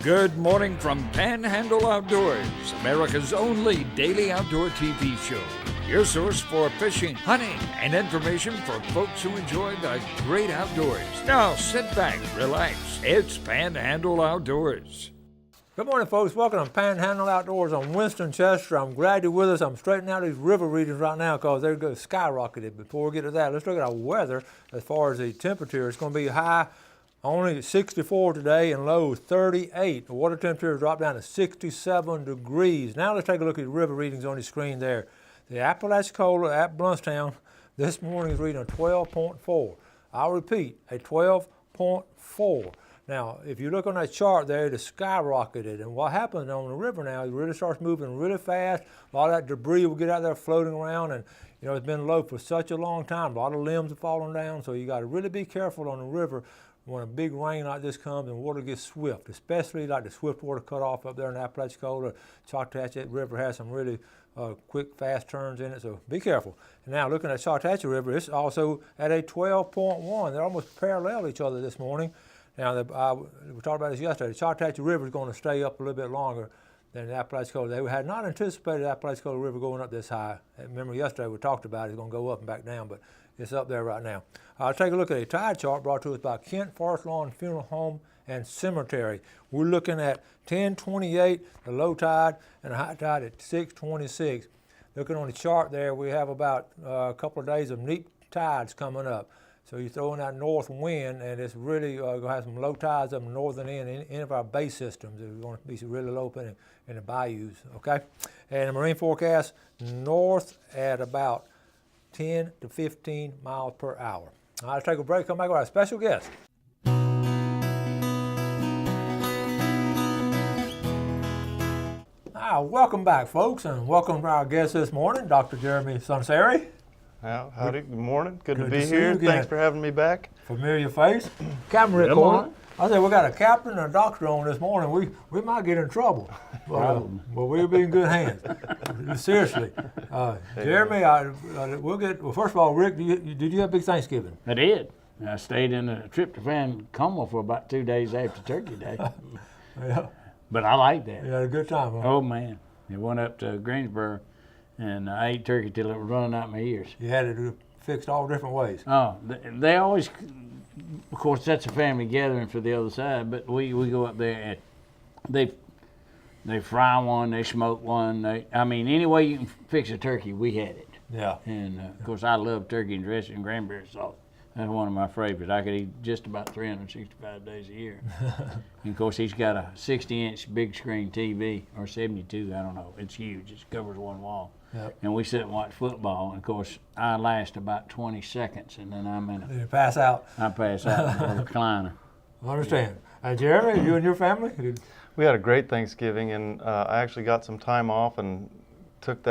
Good morning from Panhandle Outdoors, America's only daily outdoor TV show. Your source for fishing, hunting, and information for folks who enjoy the great outdoors. Now sit back, relax. It's Panhandle Outdoors. Good morning, folks. Welcome to Panhandle Outdoors on Winston Chester. I'm glad you're with us. I'm straightening out these river readings right now because they're going to skyrocket. Before we get to that, let's look at our weather as far as the temperature. It's going to be high only 64 today and low 38. The water temperature dropped down to 67 degrees. Now let's take a look at the river readings on the screen there. The Apalachicola at Bluntstown this morning is reading a 12.4. I'll repeat, a 12.4. Now, if you look on that chart there, it skyrocketed. And what happens on the river now, it really starts moving really fast. A lot of that debris will get out there floating around. And, you know, it's been low for such a long time. A lot of limbs are falling down. So you got to really be careful on the river when a big rain like this comes and water gets swift, especially like the swift water cutoff up there in Apalachicola. Choctawhatchee River has some really quick, fast turns in it, so be careful. And now looking at Choctawhatchee River, it's also at a 12.1. They're almost parallel each other this morning. Now, we talked about this yesterday. The Choctawhatchee River is going to stay up a little bit longer than the Apalachicola. They had not anticipated the Apalachicola River going up this high. Remember yesterday we talked about it. It's going to go up and back down, but it's up there right now. I'll take a look at a tide chart brought to us by Kent Forest Lawn Funeral Home and Cemetery. We're looking at 10:28, the low tide, and the high tide at 6:26. Looking on the chart there, we have about a couple of days of neap tides coming up. So you throw in that north wind, and it's really going to have some low tides up the northern end of our bay systems. It's going to be really low up in the bayous, okay? And the marine forecast, north at about 10 to 15 miles per hour. All right, let's take a break, come back with our special guest. Welcome back, folks, and welcome to our guest this morning, Dr. Jeremy Sunseri. Howdy, good morning. Good to be here. Thanks for having me back. Familiar face. Camera recording. I said we got a captain and a doctor on this morning. We might get in trouble, but we'll be in good hands. Seriously, Jeremy, well, first of all, Rick, did you have a big Thanksgiving? I did. I stayed in a tryptophan coma for about 2 days after Turkey Day. Yeah. But I liked that. You had a good time, huh? Oh man, it went up to Greensboro, and I ate turkey till it was running out my ears. You had it fixed all different ways. Oh, they always, of course, that's a family gathering for the other side. But we go up there and they fry one, they smoke one. Any way you can fix a turkey, we had it. Yeah. And of course, I love turkey and dressing and cranberry sauce. That's one of my favorites. I could eat just about 365 days a year. And of course, he's got a 60-inch big screen TV, or 72, I don't know. It's huge. It covers one wall. Yep. And we sit and watch football. And of course, I last about 20 seconds, and then I'm in You pass out. I pass out in a recliner. I understand. Jeremy, you and your family? We had a great Thanksgiving, and I actually got some time off and took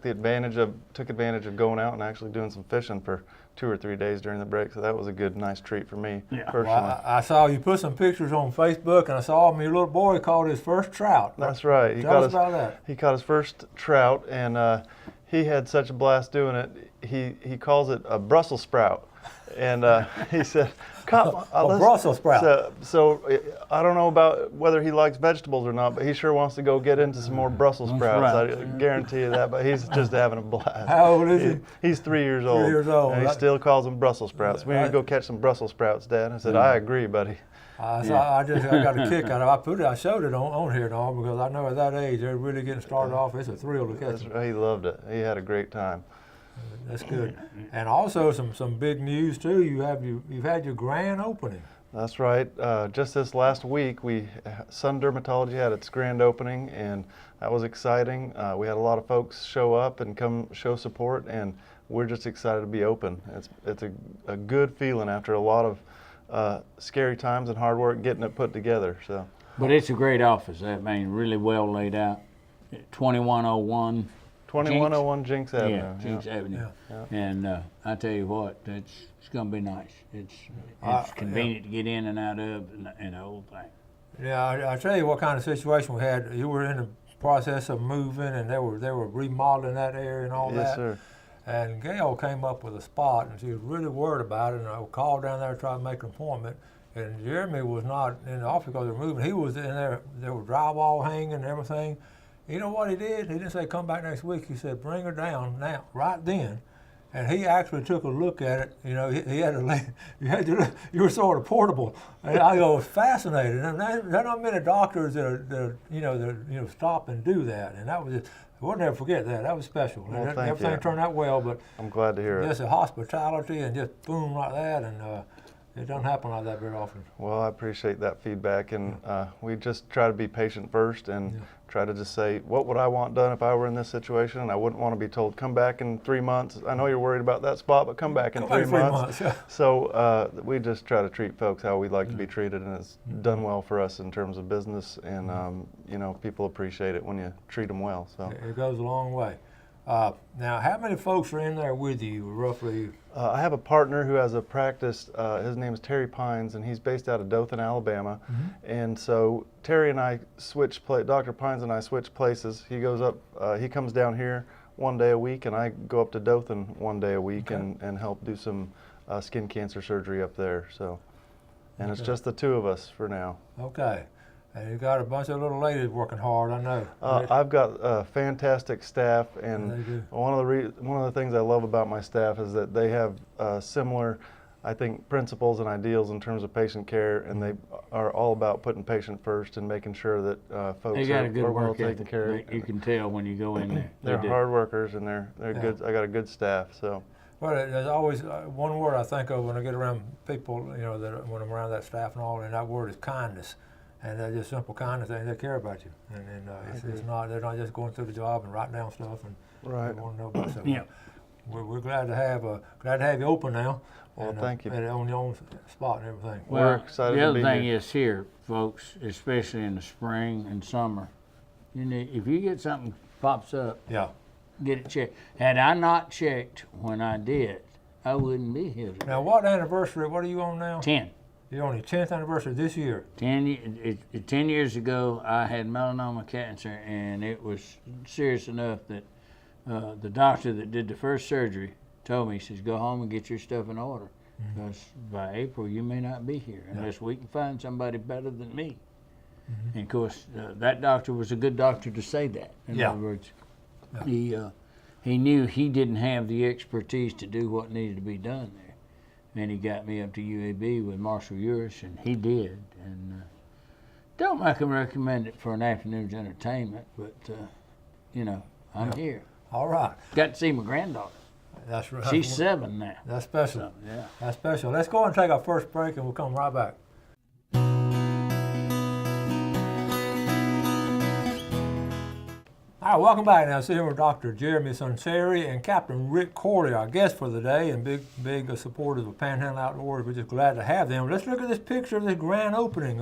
advantage of going out and actually doing some fishing for 2 or 3 days during the break. So that was a good, nice treat for me personally. Well, I saw you put some pictures on Facebook, and I saw your little boy caught his first trout. That's right. Tell us about that. He caught his first trout, and he had such a blast doing it. He calls it a Brussels sprout, and he said, "Come, a Brussels sprout." So I don't know about whether he likes vegetables or not, but he sure wants to go get into some more Brussels sprouts. I guarantee you that. But he's just having a blast. How old is he? He's 3 years old. 3 years old. And he still calls them Brussels sprouts. We need to go catch some Brussels sprouts, Dad. I said, I agree, buddy. I got a kick out of it. I showed it on here and all because I know at that age they're really getting started off. It's a thrill to catch them. He loved it. He had a great time. That's good. And also some big news too. You've had your grand opening. That's right. Just this last week, Sun Dermatology had its grand opening, and that was exciting. We had a lot of folks show up and come show support, and we're just excited to be open. It's a good feeling after a lot of scary times and hard work getting it put together. So. But it's a great office. Really well laid out. 2101. 2101 Jinx Avenue. Yeah, Jinx Avenue. Yeah. And I tell you what, it's going to be nice. It's convenient to get in and out of, and the whole thing. Yeah, I tell you what kind of situation we had. You were in the process of moving, and they were remodeling that area and all that. Yes, sir. And Gail came up with a spot, and she was really worried about it. And I called down there to try to make an appointment. And Jeremy was not in the office because they were moving. He was in there. There was drywall hanging and everything. You know what he did? He didn't say come back next week. He said bring her down now, right then. And he actually took a look at it. You know, he had to. You were sort of portable. And I was fascinated. And there are not many doctors that stop and do that. And that was just, we'll never forget that. That was special. Well, and thank everything you. turned out well. But I'm glad to hear it. just a hospitality and just boom like that. And it doesn't happen like that very often. Well, I appreciate that feedback, and we just try to be patient first and try to just say, what would I want done if I were in this situation? And I wouldn't want to be told, come back in 3 months. I know you're worried about that spot, but come back in 3 months. Yeah. So we just try to treat folks how we'd like to be treated, and it's done well for us in terms of business, and people appreciate it when you treat them well. So It goes a long way. Now, how many folks are in there with you, roughly? I have a partner who has a practice. His name is Terry Pines, and he's based out of Dothan, Alabama. And so Terry and I Dr. Pines and I switch places. He goes up, he comes down here 1 day a week, and I go up to Dothan 1 day a week and help do some skin cancer surgery up there. So, and it's just the two of us for now. Okay. And you got a bunch of little ladies working hard, I know. I've got a fantastic staff, and They do. one of the things I love about my staff is that they have similar, I think, principles and ideals in terms of patient care, and they are all about putting patient first and making sure that folks They got a good are well work taken ethic. care of. You can tell when you go in there. They're They do. hard workers, and they're good. I got a good staff, so. Well, there's always one word I think of when I get around people, when I'm around that staff and all, and that word is kindness. And they're just simple kindness, and they care about you. And it's not, they're not just going through the job and writing down stuff and Right. they want to know about stuff. Yeah. We're glad to have you open now. Well, and, thank you. And on your own spot and everything. We're Well, excited the to other be thing here. is here, folks, especially in the spring and summer, if you get something pops up, Yeah. get it checked. Had I not checked when I did, I wouldn't be here today. Now, what anniversary? What are you on now? 10. You're on your 10th anniversary this year. 10 years ago, I had melanoma cancer, and it was serious enough that the doctor that did the first surgery told me, he says, go home and get your stuff in order, because by April you may not be here unless we can find somebody better than me. And of course, that doctor was a good doctor to say that. In Yeah. other words, he knew he didn't have the expertise to do what needed to be done there. And he got me up to UAB with Marshall Urish, and he did. And don't make him recommend it for an afternoon's entertainment, but I'm here. All right. Got to see my granddaughter. That's right. She's 7 now. That's special. So, yeah. That's special. Let's go and take our first break, and we'll come right back. All right, welcome back. Now, sitting with Dr. Jeremy Sunseri and Captain Rick Corley, our guest for the day, and big supporters of Panhandle Outdoors. We're just glad to have them. Let's look at this picture of this grand opening.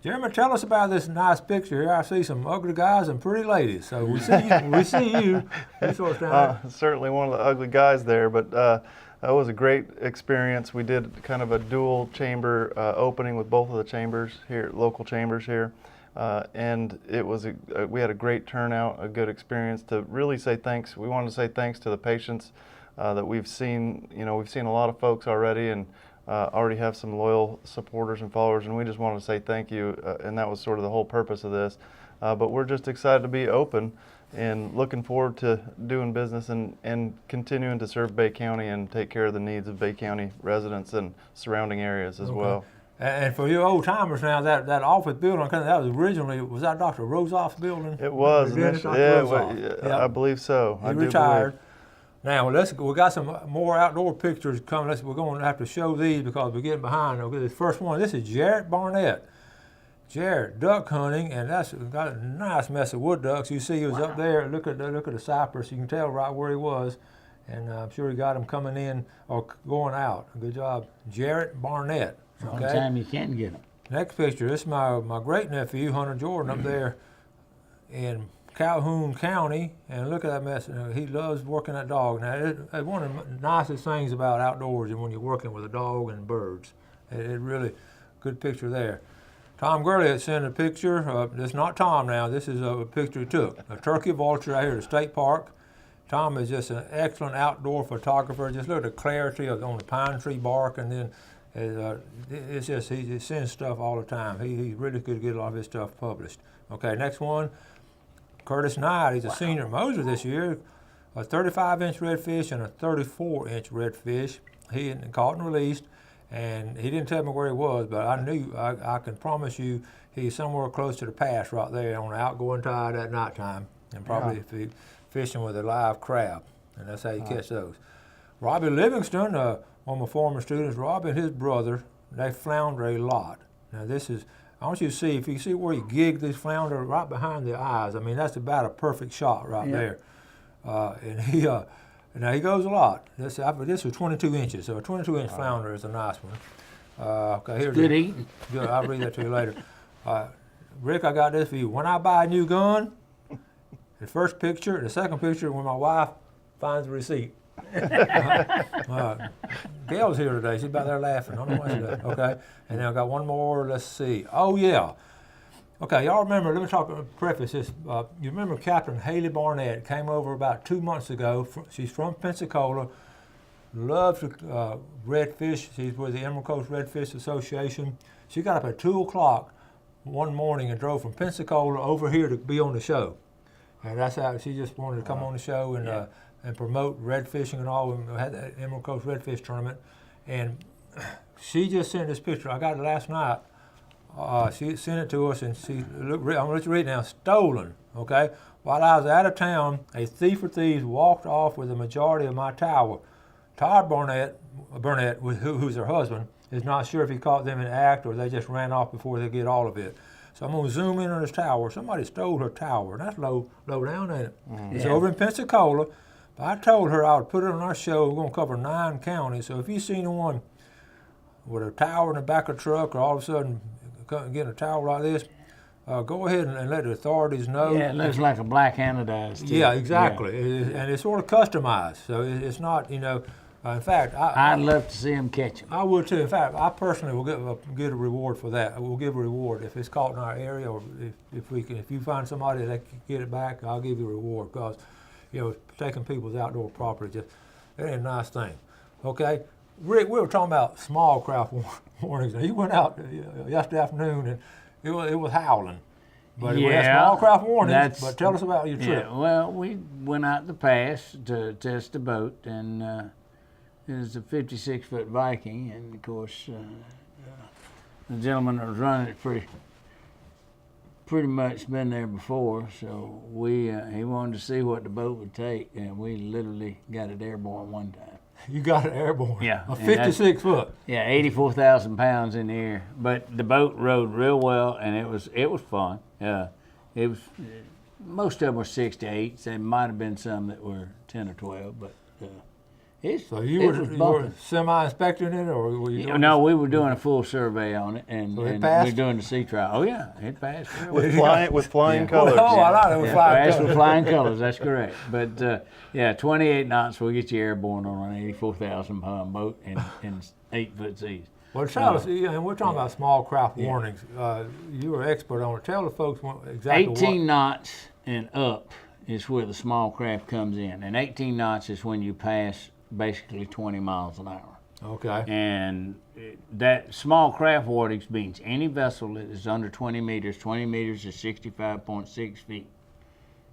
Jeremy, tell us about this nice picture here. I see some ugly guys and pretty ladies. So we see you. We see you. You sort of stand there. Certainly one of the ugly guys there, but that was a great experience. We did kind of a dual chamber opening with both of the chambers here, local chambers here. And it was we had a great turnout, a good experience to really say thanks. We wanted to say thanks to the patients that we've seen. We've seen a lot of folks already, and already have some loyal supporters and followers, and we just wanted to say thank you. And that was sort of the whole purpose of this. But we're just excited to be open and looking forward to doing business and continuing to serve Bay County and take care of the needs of Bay County residents and surrounding areas as well. And for you old timers now, that office building, that was originally, was that Dr. Rosoff's building? It was. I believe so. He retired. Now we got some more outdoor pictures coming. We're going to have to show these because we're getting behind. Okay, this first one. This is Jarrett Barnett. Jarrett duck hunting, and that's got a nice mess of wood ducks. You see, he was up there. Look at the cypress. You can tell right where he was, and I'm sure he got them coming in or going out. Good job, Jarrett Barnett. All the time you can get them. Next picture. This is my great nephew Hunter Jordan up there in Calhoun County, and look at that mess. He loves working that dog. Now, it's one of the nicest things about outdoors is when you're working with a dog and birds. It really, good picture there. Tom Gurley had sent a picture. This is not Tom now. This is a picture he took. A turkey vulture out here at the state park. Tom is just an excellent outdoor photographer. Just look at the clarity on the pine tree bark, and then It's just he sends stuff all the time. He's really good to get a lot of his stuff published. Okay, next one, Curtis Knight. He's a senior at Moser this year. A 35-inch redfish and a 34-inch redfish. He had caught and released, and he didn't tell me where he was, but I knew, I can promise you, he's somewhere close to the pass right there on the outgoing tide at nighttime, and probably if he's fishing with a live crab, and that's how you catch those. Robbie Livingston, one of my former students, Robbie and his brother, they flounder a lot. Now this is, I want you to see, if you see where he gigged this flounder right behind the eyes, I mean, that's about a perfect shot right there. And he, now he goes a lot. This was 22 inches, so a 22-inch flounder is a nice one. Okay, here's Good eating. Good, I'll read that to you later. Rick, I got this for you. When I buy a new gun, the first picture, the second picture, when my wife finds the receipt. Gail's here today. She's about there laughing. I don't know why she does. Okay, and then I got one more. Let's see. Oh yeah. Okay, y'all remember? Let me preface this. You remember Captain Haley Barnett came over about 2 months ago. She's from Pensacola. Loves redfish. She's with the Emerald Coast Redfish Association. She got up at 2 o'clock one morning and drove from Pensacola over here to be on the show. And that's how she just wanted to come on the show and promote red fishing and all. We had the Emerald Coast Redfish Tournament. And she just sent this picture. I got it last night. She sent it to us, and I'm going to let you read it now. Stolen, okay? While I was out of town, a thief or thieves walked off with the majority of my tower. Todd Burnett, who's her husband, is not sure if he caught them in act or they just ran off before they get all of it. So I'm going to zoom in on this tower. Somebody stole her tower. That's low down, ain't it? It's over in Pensacola. But I told her I would put it on our show. We're going to cover 9 counties. So if you see anyone with a tower in the back of a truck or all of a sudden getting a tower like this, go ahead and let the authorities know. Yeah, it looks like a black anodized. Yeah, exactly. And it's sort of customized. So it's not, in fact, I'd love to see them catch them. I would too. In fact, I personally will get a reward for that. We'll give a reward if it's caught in our area, or if you find somebody that can get it back, I'll give you a reward, because taking people's outdoor property it ain't a nice thing. Okay, Rick, we were talking about small craft warnings. Now, you went out yesterday afternoon and it was howling. But we had small craft warnings. But tell us about your trip. Yeah, well, we went out the pass to test the boat, and it was a 56-foot Viking, and of course the gentleman that was running it pretty much been there before, so he wanted to see what the boat would take, and we literally got it airborne one time. You got it airborne? Yeah. A 56-foot? Yeah, 84,000 pounds in the air. But the boat rode real well, and it was fun. It was most of them were 6 to 8. There might have been some that were 10 or 12, but so you were semi-inspecting it, or were you doing No, we were doing a full survey on it, and we were doing the sea trial. Oh yeah, it passed. With flying colors. Oh, I like it with flying colors. With flying colors, that's correct. But 28 knots will get you airborne on an 84,000-pound boat in 8-foot seas. Well, tell us, and we're talking about small craft warnings. You were an expert on it. Tell the folks exactly 18 knots and up is where the small craft comes in, and 18 knots is when you pass basically 20 miles an hour. Okay. And that small craft warnings means any vessel that is under 20 meters. 20 meters is 65.6 feet.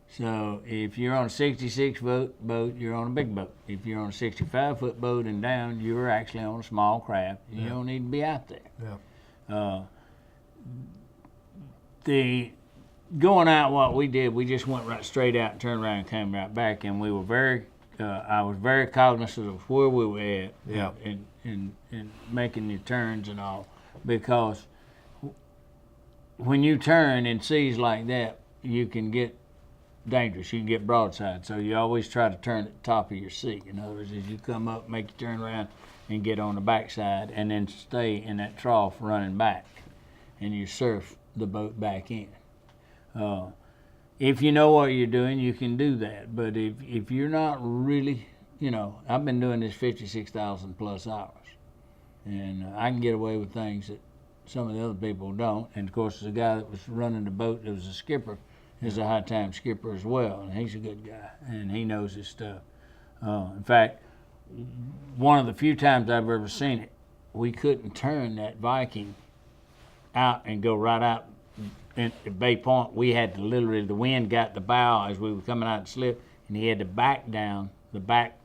So if you're on a 66-foot boat, you're on a big boat. If you're on a 65-foot boat and down, you're actually on a small craft. You don't need to be out there. Yeah. The going out, what we did, we just went right straight out and turned around and came right back, and we were I was very cognizant of where we were at, and making the turns and all, because when you turn in seas like that, you can get dangerous. You can get broadside, so you always try to turn at the top of your sea. In other words, as you come up, make you turn around and get on the backside, and then stay in that trough running back, and you surf the boat back in. If you know what you're doing, you can do that. But if you're not really, I've been doing this 56,000 plus hours, and I can get away with things that some of the other people don't. And of course, the guy that was running the boat, that was a skipper, is a high-time skipper as well, and he's a good guy, and he knows his stuff. In fact, one of the few times I've ever seen it we couldn't turn that Viking out and go right out at Bay Point. We had to literally, the wind got the bow as we were coming out the slip, and he had to back down the back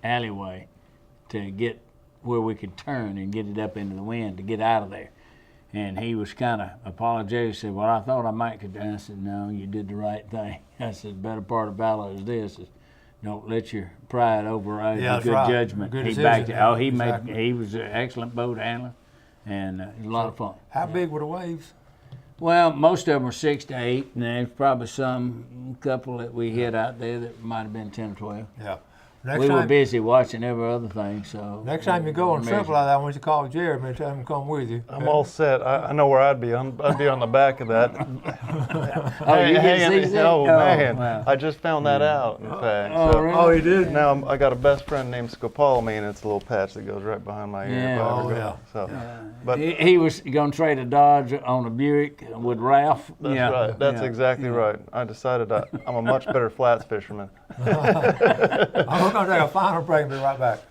alleyway to get where we could turn and get it up into the wind to get out of there. And he was kind of apologetic. He said, well, I thought I might could. And I said, no, you did the right thing. I said, the better part of battle is this, is don't let your pride override your good judgment. Good he decision. backed it. Oh, Exactly. he was an excellent boat handler, and it was a lot of fun. How big were the waves? Well, most of them were 6 to 8, and there's probably some couple that we hit out there that might have been 10 or 12. Yeah. We were busy watching every other thing, so. Next time you go on a trip like that, I want you to call Jeremy and tell him to come with you. I'm all set. I know where I'd be. I'd be on the back of that. Oh, you didn't see that? Oh, man. Wow. I just found that out, in fact. Oh, So really? Oh, he did? now I got a best friend named Scopolamy, and it's a little patch that goes right behind my ear. Yeah. if I ever Oh, go. yeah. So, but He was going to trade a Dodge on a Buick with Ralph. that's right. That's exactly right. I decided I'm a much better flats fisherman. I'm going to take a final break and be right back.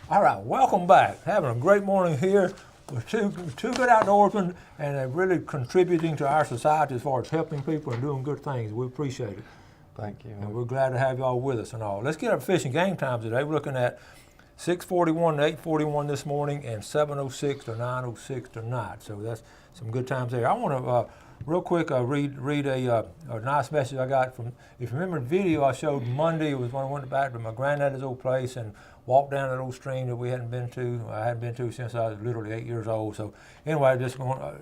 All right, welcome back. Having a great morning here with two good outdoorsmen, and they're really contributing to our society as far as helping people and doing good things. We appreciate it. Thank you. And we're glad to have you all with us and all. Let's get our fishing game times today. We're looking at 6:41 to 8:41 this morning and 7:06 to 9:06 tonight. So that's some good times there. I want to real quick read a nice message I got from, if you remember the video I showed Monday, it was when I went back to my granddad's old place and walked down that old stream that I hadn't been to since I was literally 8 years old. So anyway,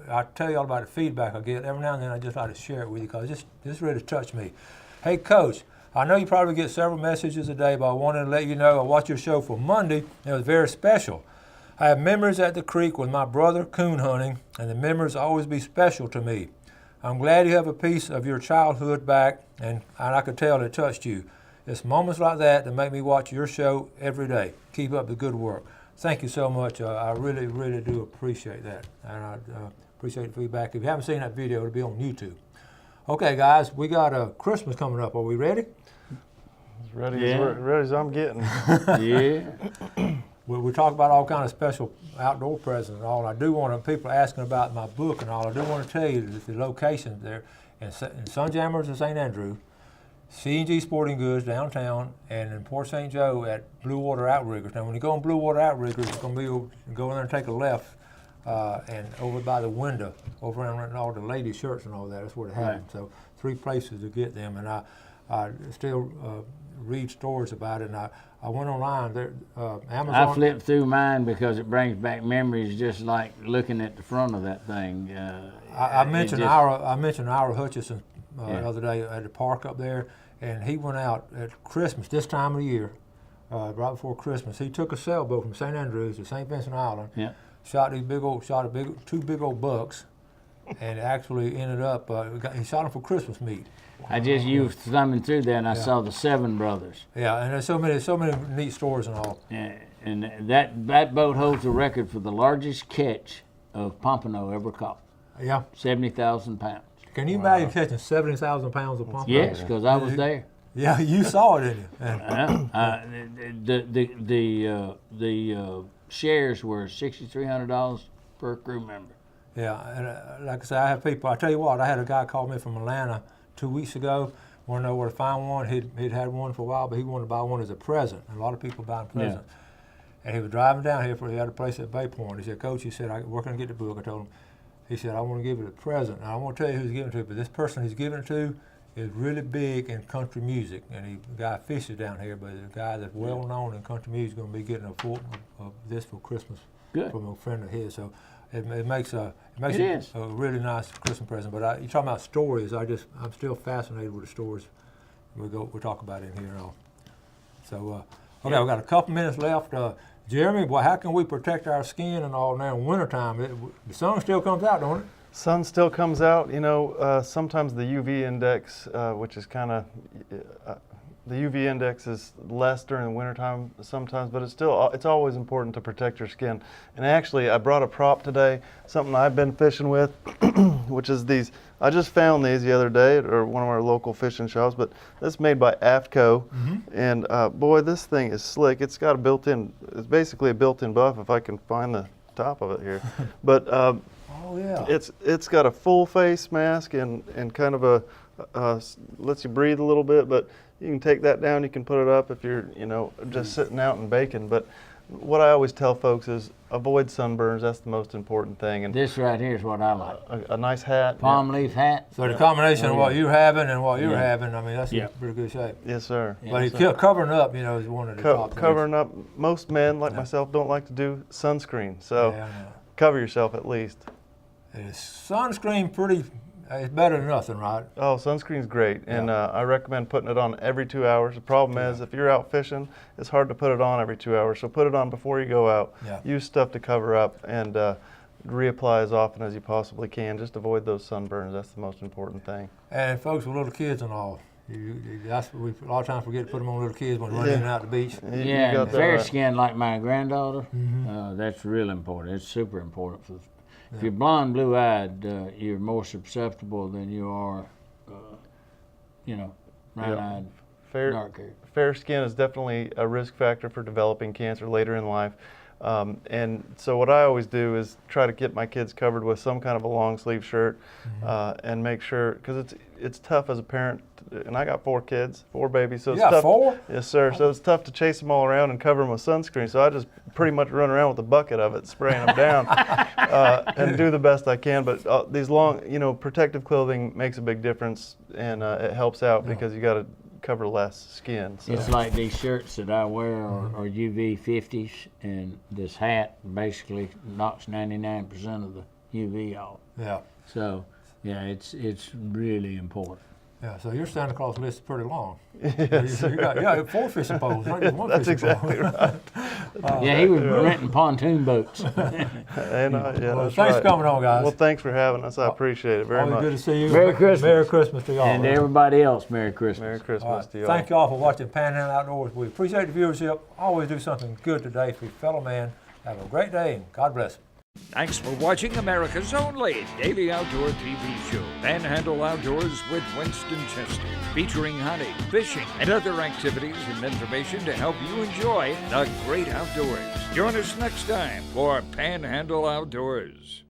I'll tell you all about the feedback I get. Every now and then I just like to share it with you because this really touched me. Hey, Coach, I know you probably get several messages a day, but I wanted to let you know I watched your show for Monday, and it was very special. I have memories at the creek with my brother coon hunting, and the memories always be special to me. I'm glad you have a piece of your childhood back, and I could tell it touched you. It's moments like that that make me watch your show every day. Keep up the good work. Thank you so much. I really, really do appreciate that, and I appreciate the feedback. If you haven't seen that video, it'll be on YouTube. Okay, guys, we got Christmas coming up. Are we ready? As ready as I'm getting. Yeah. We talk about all kind of special outdoor presents and all. I do want people asking about my book and all. I do want to tell you that the locations there in Sunjammers in St. Andrew, C&G Sporting Goods downtown, and in Port St. Joe at Blue Water Outriggers. Now, when you go on Blue Water Outriggers, it's going to be go in there and take a left, and over by the window, over around all the ladies' shirts and all that. That's where they have them. So 3 places to get them, and I still read stories about it. And I went online. There, Amazon. I flipped through mine because it brings back memories, just like looking at the front of that thing. I mentioned Ira Hutchison the other day at the park up there, and he went out at Christmas, this time of the year, right before Christmas. He took a sailboat from St. Andrews to St. Vincent Island, shot 2 big old bucks, and actually ended up he shot them for Christmas meat. You was thumbing through there, and I saw the Seven Brothers. Yeah, and there's so many neat stories and all. Yeah, and that boat holds the record for the largest catch of pompano ever caught. Yeah. 70,000 pounds. Can you imagine catching 70,000 pounds of pompano? Yes, because I was there. Yeah, you saw it, didn't you? The shares were $6,300 per crew member. Yeah, and like I said, I have people. I tell you what, I had a guy call me from Atlanta 2 weeks ago. Want to know where to find one. He'd had one for a while, but he wanted to buy one as a present. And a lot of people buying presents. Yeah. And he was driving down here he had a place at Bay Point. He said, Coach, he said, I'm working to get the book. I told him, he said, I want to give it a present. And I won't tell you who he's giving it to, but this person he's giving it to is really big in country music. And the guy fishes down here, but the guy that's well known in country music is going to be getting a full of this for Christmas. Good. From a friend of his. So it makes it a really nice Christmas present. But you're talking about stories. I'm still fascinated with the stories we'll talk about in here and all. So okay, we've got a couple minutes left. Jeremy, boy, how can we protect our skin and all now in wintertime? The sun still comes out, don't it? Sun still comes out. You know, sometimes the UV index, which is kind of the UV index is less during the wintertime sometimes, but it's always important to protect your skin. And actually, I brought a prop today, something I've been fishing with, which is these. I just found these the other day at one of our local fishing shops, but this is made by AFTCO, and boy, this thing is slick. It's got a built-in. It's basically a built-in buff. If I can find the top of it here, but Oh yeah. it's got a full face mask and kind of a lets you breathe a little bit, but you can take that down, you can put it up if you're, just sitting out and baking. But what I always tell folks is avoid sunburns. That's the most important thing. And This right here is what I like. a nice hat. Palm leaf hat. So the combination of what you're having and what you're Yeah. having, I mean, that's Yeah. in pretty good shape. Yes, sir. But Yes, he sir. covering up, is one of the top things. Covering up. Most men, like myself, don't like to do sunscreen, so Yeah, I know. cover yourself at least. Is sunscreen pretty? It's better than nothing, right? Oh, sunscreen's great, and I recommend putting it on every 2 hours. The problem is, if you're out fishing, it's hard to put it on every 2 hours. So put it on before you go out. Yeah. Use stuff to cover up, and reapply as often as you possibly can. Just avoid those sunburns. That's the most important thing. And folks with little kids and all, that's we a lot of times forget to put them on little kids when they're running in and out the beach. You Yeah, got and that fair right. skin like my granddaughter, that's real important. It's super important. If you're blonde, blue-eyed, you're more susceptible than you are, brown-eyed, dark hair. Fair skin is definitely a risk factor for developing cancer later in life. And so what I always do is try to get my kids covered with some kind of a long sleeve shirt, and make sure, because it's tough as a parent, and I got 4 kids, 4 babies, so it's You got tough. 4? Yes, sir. So it's tough to chase them all around and cover them with sunscreen. So I just pretty much run around with a bucket of it, spraying them down, and do the best I can. But these long, protective clothing makes a big difference, and it helps out because you got to cover less skin. So. It's like these shirts that I wear are UV 50s, and this hat basically knocks 99% of the UV off. Yeah. So, yeah, it's really important. Yeah, so your Santa Claus list is pretty long. Yes, you got 4 fishing poles, not just one That's fishing exactly pole. right. Yeah, he was renting pontoon boats. And, yeah, Well, that's thanks right. for coming on, guys. Well, thanks for having us. I appreciate it very Always much. good to see you. Merry Christmas. Merry Christmas to y'all. And to everybody else, Merry Christmas. Merry All Christmas right. to you all. Thank y'all for watching Panhandle Outdoors. We appreciate the viewership. Always do something good today for your fellow man. Have a great day and God bless. Thanks for watching America's only daily outdoor TV show, Panhandle Outdoors with Winston Chester, featuring hunting, fishing, and other activities and information to help you enjoy the great outdoors. Join us next time for Panhandle Outdoors.